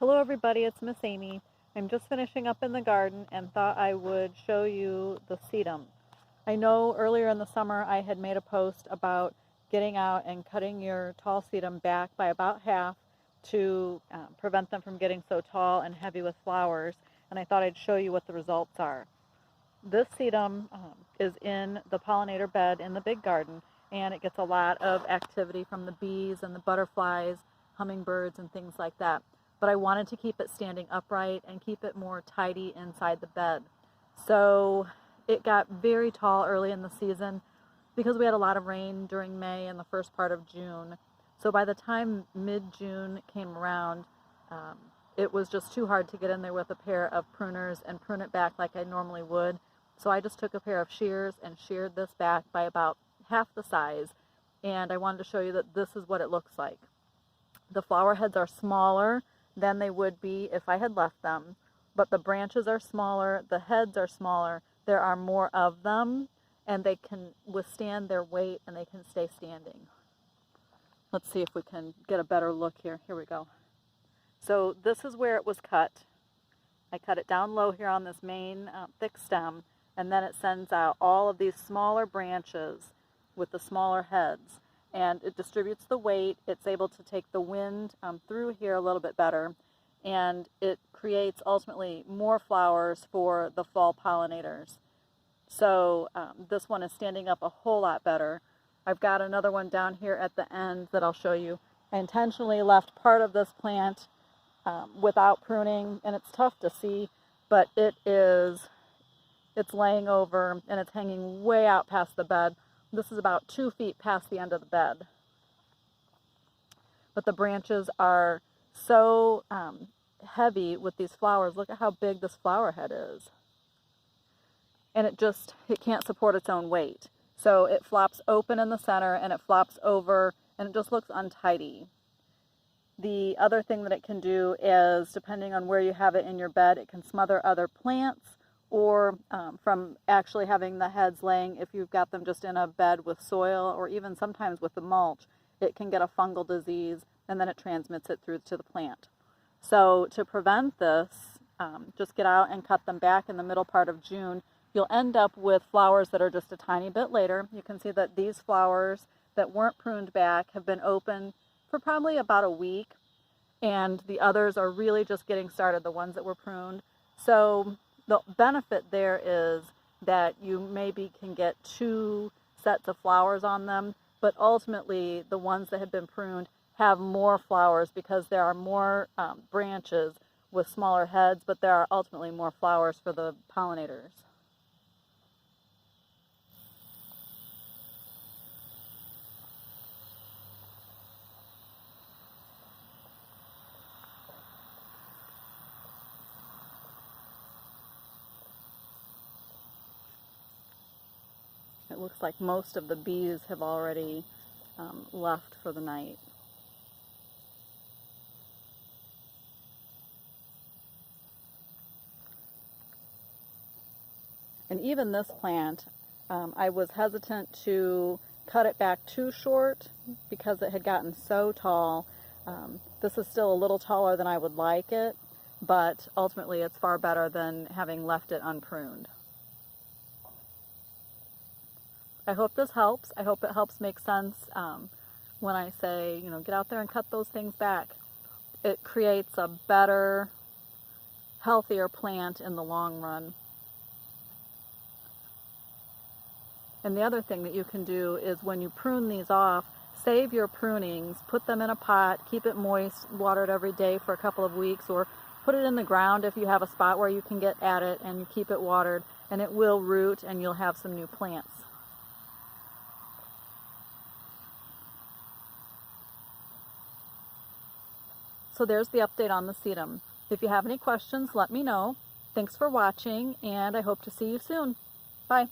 Hello everybody, it's Miss Amy. I'm just finishing up in the garden and thought I would show you the sedum. I know earlier in the summer I had made a post about getting out and cutting your tall sedum back by about half to prevent them from getting so tall and heavy with flowers, and I thought I'd show you what the results are. This sedum is in the pollinator bed in the big garden, and it gets a lot of activity from the bees and the butterflies, hummingbirds, and things like that. But I wanted to keep it standing upright and keep it more tidy inside the bed. So it got very tall early in the season because we had a lot of rain during May and the first part of June. So by the time mid-June came around, it was just too hard to get in there with a pair of pruners and prune it back like I normally would. So I just took a pair of shears and sheared this back by about half the size. And I wanted to show you that this is what it looks like. The flower heads are smaller than they would be if I had left them, but the branches are smaller, the heads are smaller, there are more of them, and they can withstand their weight and they can stay standing. Let's see if we can get a better look here. Here we go. So this is where it was cut. I cut it down low here on this main thick stem, and then it sends out all of these smaller branches with the smaller heads. And it distributes the weight. It's able to take the wind through here a little bit better, and it creates ultimately more flowers for the fall pollinators. So this one is standing up a whole lot better. I've got another one down here at the end that I'll show you. I intentionally left part of this plant without pruning, and it's tough to see, but it's laying over and it's hanging way out past the bed. This is about 2 feet past the end of the bed. But the branches are so heavy with these flowers. Look at how big this flower head is. And it can't support its own weight. So it flops open in the center and it flops over and it just looks untidy. The other thing that it can do is, depending on where you have it in your bed, it can smother other plants, or from actually having the heads laying, if you've got them just in a bed with soil or even sometimes with the mulch, it can get a fungal disease and then it transmits it through to the plant. So to prevent this, just get out and cut them back in the middle part of June. You'll end up with flowers that are just a tiny bit later. You can see that these flowers that weren't pruned back have been open for probably about a week, and the others are really just getting started, the ones that were pruned. So the benefit there is that you maybe can get 2 sets of flowers on them, but ultimately the ones that have been pruned have more flowers because there are more branches with smaller heads, but there are ultimately more flowers for the pollinators. It looks like most of the bees have already left for the night. And even this plant, I was hesitant to cut it back too short because it had gotten so tall. This is still a little taller than I would like it, but ultimately it's far better than having left it unpruned. I hope this helps. I hope it helps make sense when I say, get out there and cut those things back. It creates a better, healthier plant in the long run. And the other thing that you can do is, when you prune these off, save your prunings, put them in a pot, keep it moist, water it every day for a couple of weeks, or put it in the ground if you have a spot where you can get at it, and you keep it watered, and it will root and you'll have some new plants. So there's the update on the sedum. If you have any questions, let me know. Thanks for watching, and I hope to see you soon. Bye.